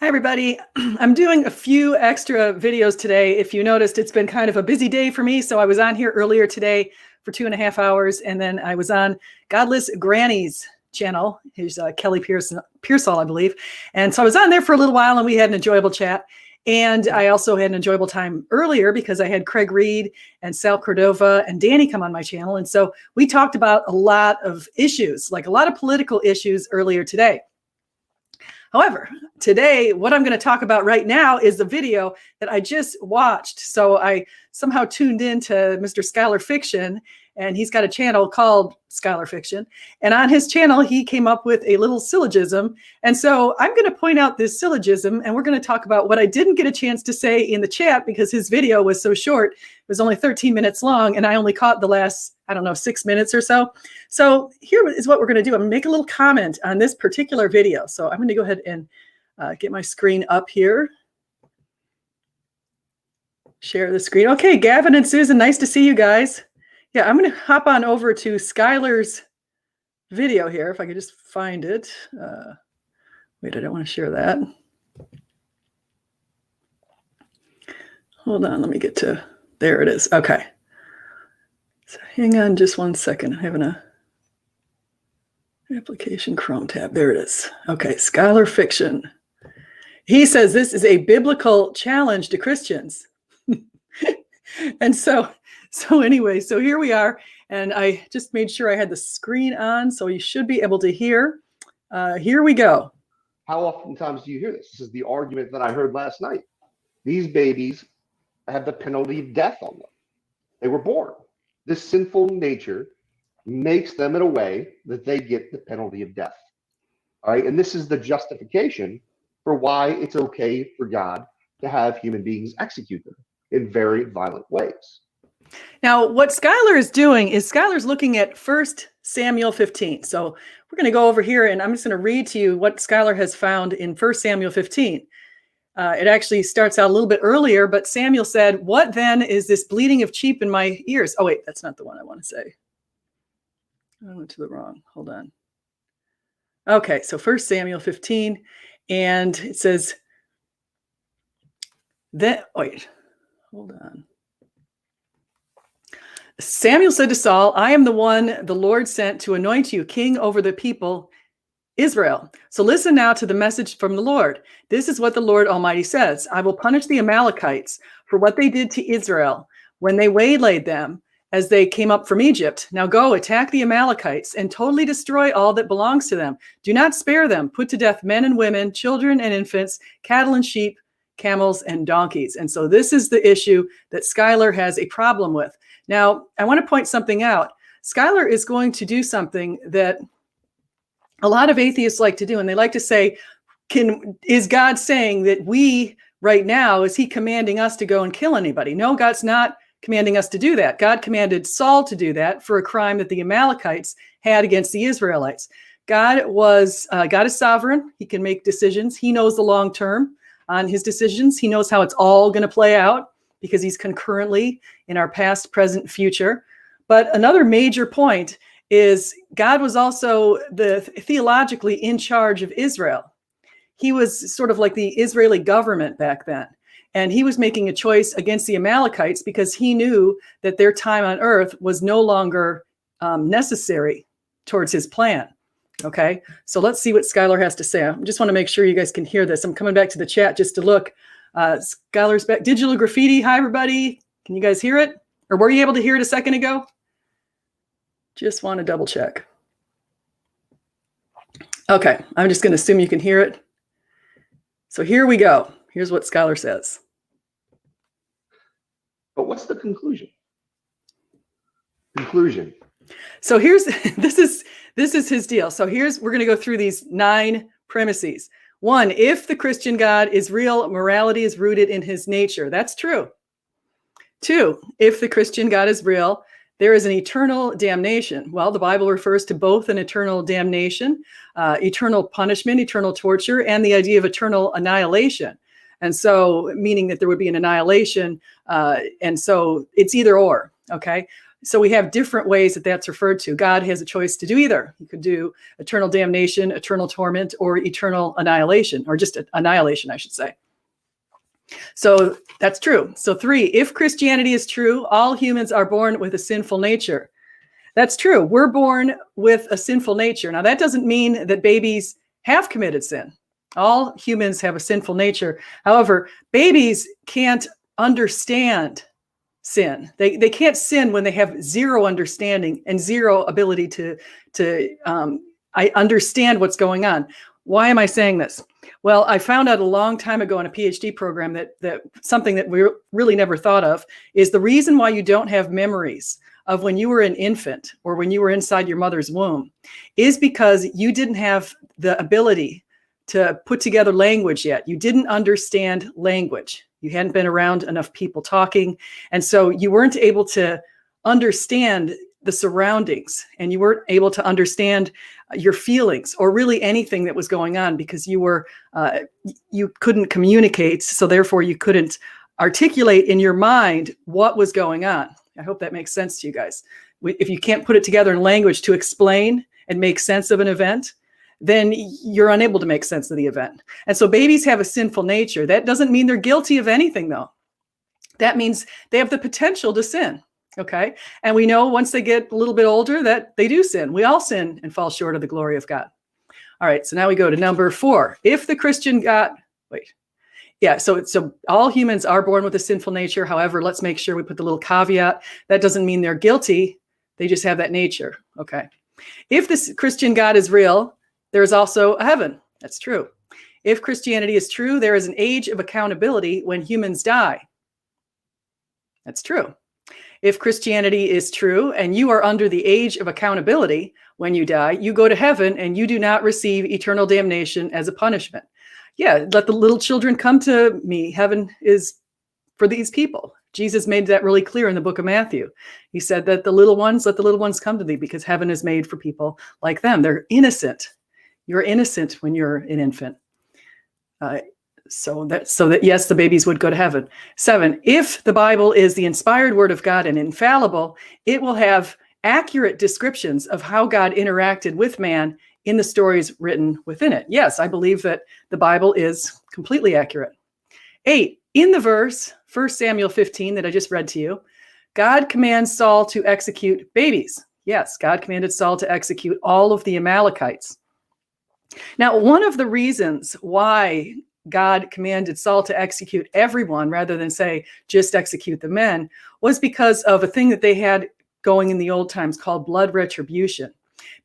Hi, everybody. I'm doing a few extra videos today. If you noticed, it's been kind of a busy day for me. So I was on here earlier today for 2.5 hours, and then I was on Godless Granny's channel. He's Kelly Pearsall, I believe. And so I was on there for a little while, and we had an enjoyable chat. And I also had an enjoyable time earlier because I had Craig Reed and Sal Cordova and Danny come on my channel. And so we talked about a lot of issues, like a lot of political issues earlier today. However, today, what I'm going to talk about right now is the video that I just watched. So I somehow tuned into Mr. Skylar Fiction, and he's got a channel called Skylar Fiction. And on his channel, he came up with a little syllogism. And so I'm going to point out this syllogism, and we're going to talk about what I didn't get a chance to say in the chat because his video was so short. It was only 13 minutes long, and I only caught the last, 6 minutes or so. So here is what we're going to do. I'm going to make a little comment on this particular video. So I'm going to go ahead and get my screen up here. Share the screen. Okay, Gavin and Susan, nice to see you guys. Yeah, I'm going to hop on over to Skylar's video here, if I could just find it. Wait, I don't want to share that. Hold on, let me get to, there it is. Okay. So hang on just 1 second. I'm having a application Chrome tab. There it is. Okay, Skylar Fiction. He says this is a biblical challenge to Christians. And so anyway, so here we are, and I just made sure I had the screen on, so you should be able to hear. Here we go. How oftentimes do you hear this? This is the argument that I heard last night. These babies have the penalty of death on them. They were born. This sinful nature makes them in a way that they get the penalty of death. All right, and this is the justification for why it's okay for God to have human beings execute them in very violent ways. Now, what Skylar is doing is Skylar's looking at 1 Samuel 15. So we're going to go over here, and I'm just going to read to you what Skylar has found in 1 Samuel 15. It actually starts out a little bit earlier, but Samuel said, "What then is this bleating of sheep in my ears?" Oh, wait, that's not the one I want to say. I went to the wrong. Hold on. Okay, so 1 Samuel 15, and it says, wait, hold on. Samuel said to Saul, "I am the one the Lord sent to anoint you king over the people Israel. So listen now to the message from the Lord. This is what the Lord Almighty says. I will punish the Amalekites for what they did to Israel when they waylaid them as they came up from Egypt. Now go, attack the Amalekites and totally destroy all that belongs to them. Do not spare them. Put to death men and women, children and infants, cattle and sheep, camels and donkeys." And so this is the issue that Skylar has a problem with. Now, I want to point something out. Skylar is going to do something that a lot of atheists like to do, and they like to say, is God saying that we right now, is he commanding us to go and kill anybody? No, God's not commanding us to do that. God commanded Saul to do that for a crime that the Amalekites had against the Israelites. God is sovereign. He can make decisions. He knows the long term on his decisions. He knows how it's all going to play out because he's concurrently in our past, present, future. But another major point is God was also theologically in charge of Israel. He was sort of like the Israeli government back then. And he was making a choice against the Amalekites because he knew that their time on earth was no longer necessary towards his plan. Okay, so let's see what Skylar has to say. I just want to make sure you guys can hear this. I'm coming back to the chat just to look. Skylar's back. Digital Graffiti, hi everybody. Can you guys hear it? Or were you able to hear it a second ago? Just want to double check. Okay, I'm just going to assume you can hear it. So here we go. Here's what Skylar says. But what's the conclusion? Conclusion. So here's this is his deal. So we're going to go through these 9 premises. 1, if the Christian God is real, morality is rooted in his nature. That's true. 2, if the Christian God is real, there is an eternal damnation. Well, the Bible refers to both an eternal damnation, eternal punishment, eternal torture, and the idea of eternal annihilation. And so, meaning that there would be an annihilation. And so it's either or, okay? So we have different ways that that's referred to. God has a choice to do either. He could do eternal damnation, eternal torment, or eternal annihilation, or just annihilation, I should say. So that's true. So 3, if Christianity is true, all humans are born with a sinful nature. That's true. We're born with a sinful nature. Now, that doesn't mean that babies have committed sin. All humans have a sinful nature. However, babies can't understand sin. They can't sin when they have zero understanding and zero ability to I understand what's going on. Why am I saying this? Well, I found out a long time ago in a PhD program that something that we really never thought of is the reason why you don't have memories of when you were an infant or when you were inside your mother's womb is because you didn't have the ability to put together language yet. You didn't understand language. You hadn't been around enough people talking. And so you weren't able to understand the surroundings, and you weren't able to understand your feelings or really anything that was going on because you couldn't communicate. So therefore you couldn't articulate in your mind what was going on. I hope that makes sense to you guys. If you can't put it together in language to explain and make sense of an event, then you're unable to make sense of the event. And so babies have a sinful nature. That doesn't mean they're guilty of anything, though. That means they have the potential to sin. Okay. And we know once they get a little bit older that they do sin. We all sin and fall short of the glory of God. All right. So now we go to number 4. If the Christian so all humans are born with a sinful nature. However, let's make sure we put the little caveat. That doesn't mean they're guilty. They just have that nature. Okay. If this Christian God is real, there is also a heaven. That's true. If Christianity is true, there is an age of accountability when humans die. That's true. If Christianity is true and you are under the age of accountability when you die, you go to heaven and you do not receive eternal damnation as a punishment. Yeah, let the little children come to me. Heaven is for these people. Jesus made that really clear in the book of Matthew. He said that let the little ones come to thee, because heaven is made for people like them. They're innocent. You're innocent when you're an infant. So that yes, the babies would go to heaven. 7, if the Bible is the inspired word of God and infallible, it will have accurate descriptions of how God interacted with man in the stories written within it. Yes, I believe that the Bible is completely accurate. 8, in the verse, 1 Samuel 15 that I just read to you, God commands Saul to execute babies. Yes, God commanded Saul to execute all of the Amalekites. Now, one of the reasons why God commanded Saul to execute everyone rather than say, just execute the men, was because of a thing that they had going in the old times called blood retribution,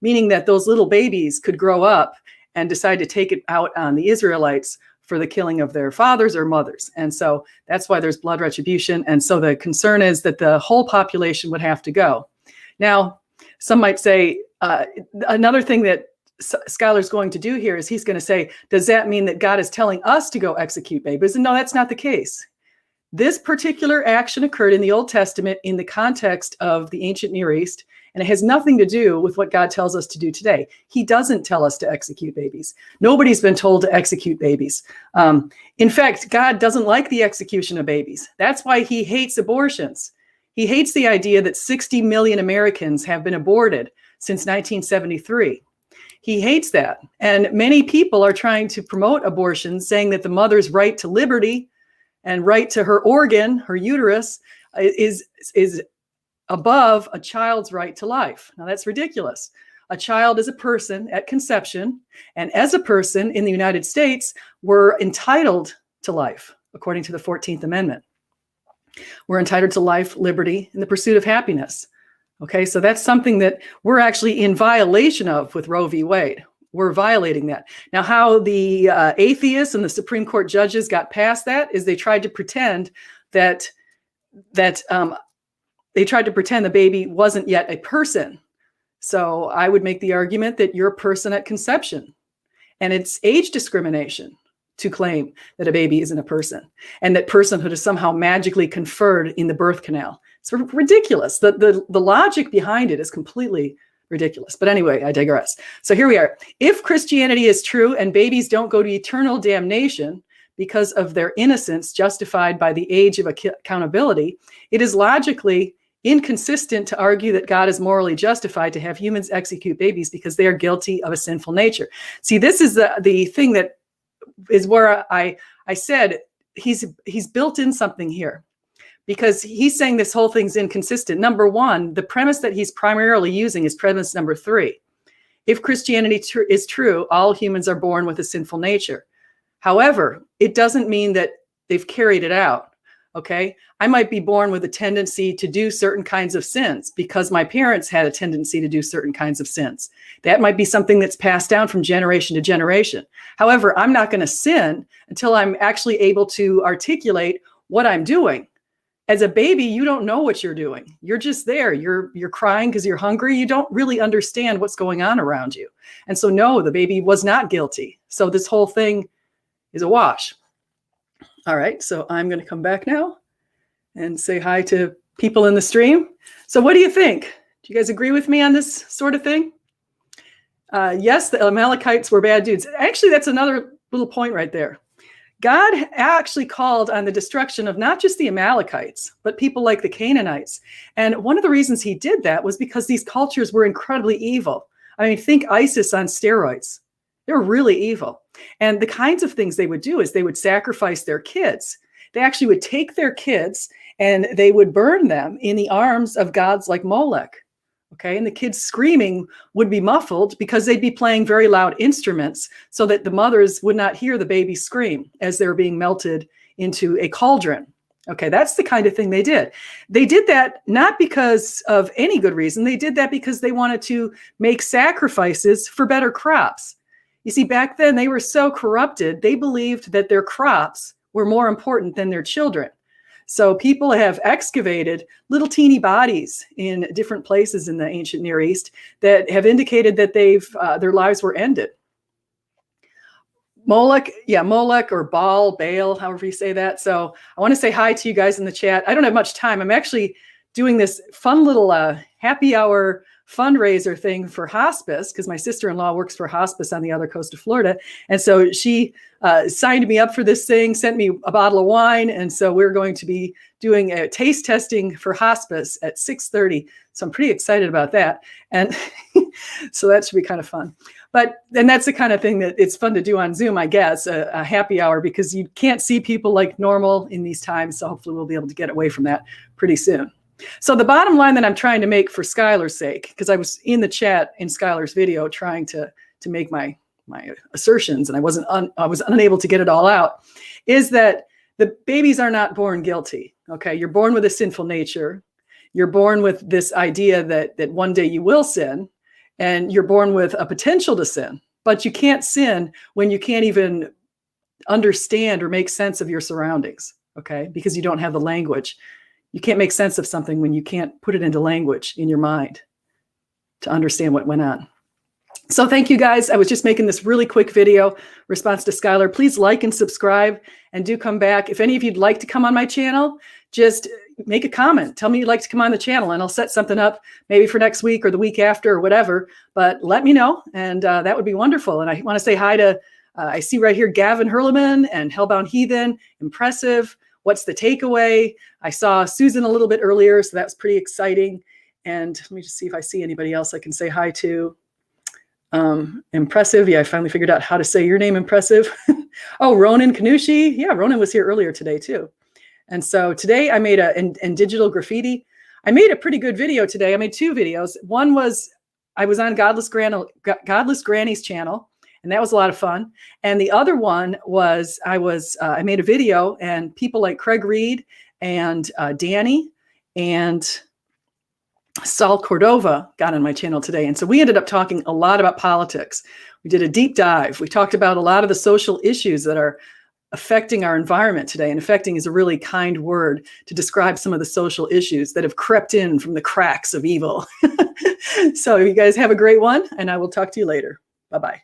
meaning that those little babies could grow up and decide to take it out on the Israelites for the killing of their fathers or mothers. And so that's why there's blood retribution. And so the concern is that the whole population would have to go. Now, some might say, another thing that Skylar's going to do here is he's going to say, does that mean that God is telling us to go execute babies? And no, that's not the case. This particular action occurred in the Old Testament in the context of the ancient Near East, and it has nothing to do with what God tells us to do today. He doesn't tell us to execute babies. Nobody's been told to execute babies. In fact, God doesn't like the execution of babies. That's why he hates abortions. He hates the idea that 60 million Americans have been aborted since 1973. He hates that. And many people are trying to promote abortion, saying that the mother's right to liberty and right to her organ, her uterus, is above a child's right to life. Now, that's ridiculous. A child is a person at conception, and as a person in the United States, we're entitled to life, according to the 14th Amendment. We're entitled to life, liberty, and the pursuit of happiness. Okay, so that's something that we're actually in violation of with Roe v. Wade. We're violating that. Now, how the atheists and the Supreme Court judges got past that is they tried to pretend that the baby wasn't yet a person. So I would make the argument that you're a person at conception, and it's age discrimination to claim that a baby isn't a person and that personhood is somehow magically conferred in the birth canal. It's ridiculous. The logic behind it is completely ridiculous. But anyway, I digress. So here we are. If Christianity is true and babies don't go to eternal damnation because of their innocence justified by the age of accountability, it is logically inconsistent to argue that God is morally justified to have humans execute babies because they are guilty of a sinful nature. See, this is the thing that is where I said he's built in something here, because he's saying this whole thing's inconsistent. Number one, the premise that he's primarily using is premise number 3. If Christianity is true, all humans are born with a sinful nature. However, it doesn't mean that they've carried it out. Okay, I might be born with a tendency to do certain kinds of sins because my parents had a tendency to do certain kinds of sins. That might be something that's passed down from generation to generation. However, I'm not going to sin until I'm actually able to articulate what I'm doing. As a baby, you don't know what you're doing. You're just there. You're crying because you're hungry. You don't really understand what's going on around you. And so, no, the baby was not guilty. So this whole thing is a wash. All right, so I'm going to come back now and say hi to people in the stream. So what do you think? Do you guys agree with me on this sort of thing? Yes, the Amalekites were bad dudes. Actually, that's another little point right there. God actually called on the destruction of not just the Amalekites, but people like the Canaanites. And one of the reasons he did that was because these cultures were incredibly evil. I mean, think ISIS on steroids. They're really evil. And the kinds of things they would do is they would sacrifice their kids. They actually would take their kids and they would burn them in the arms of gods like Molech. Okay, and the kids screaming would be muffled because they'd be playing very loud instruments so that the mothers would not hear the baby scream as they were being melted into a cauldron. Okay, that's the kind of thing they did. They did that not because of any good reason. They did that because they wanted to make sacrifices for better crops. You see, back then they were so corrupted, they believed that their crops were more important than their children. So people have excavated little teeny bodies in different places in the ancient Near East that have indicated that their lives were ended. Molech or Baal, however you say that. So I want to say hi to you guys in the chat. I don't have much time. I'm actually doing this fun little happy hour fundraiser thing for hospice because my sister-in-law works for hospice on the other coast of Florida. And so she signed me up for this thing, sent me a bottle of wine. And so we're going to be doing a taste testing for hospice at 6:30. So I'm pretty excited about that. And so that should be kind of fun. And that's the kind of thing that it's fun to do on Zoom, I guess, a happy hour, because you can't see people like normal in these times. So hopefully we'll be able to get away from that pretty soon. So the bottom line that I'm trying to make for Skylar's sake, because I was in the chat in Skylar's video trying to make my assertions, and I was unable to get it all out, is that the babies are not born guilty. Okay, you're born with a sinful nature. You're born with this idea that one day you will sin, and you're born with a potential to sin. But you can't sin when you can't even understand or make sense of your surroundings. Okay, because you don't have the language. You can't make sense of something when you can't put it into language in your mind to understand what went on. So thank you guys. I was just making this really quick video response to Skylar. Please like and subscribe and do come back. If any of you'd like to come on my channel, just make a comment. Tell me you'd like to come on the channel and I'll set something up maybe for next week or the week after or whatever. But let me know and that would be wonderful. And I want to say hi to, I see right here, Gavin Hurleman and Hellbound Heathen. Impressive. What's the takeaway? I saw Susan a little bit earlier, so that's pretty exciting. And let me just see if I see anybody else I can say hi to. Impressive. Yeah, I finally figured out how to say your name, Impressive. Oh, Ronan Kanushi. Yeah, Ronan was here earlier today too. And so today I made and digital graffiti. I made a pretty good video today. I made 2 videos. One was I was on Godless Granny's channel. And that was a lot of fun. And the other one was I made a video, and people like Craig Reed and Danny and Saul Cordova got on my channel today. And so we ended up talking a lot about politics. We did a deep dive. We talked about a lot of the social issues that are affecting our environment today. And affecting is a really kind word to describe some of the social issues that have crept in from the cracks of evil. So you guys have a great one, and I will talk to you later. Bye-bye.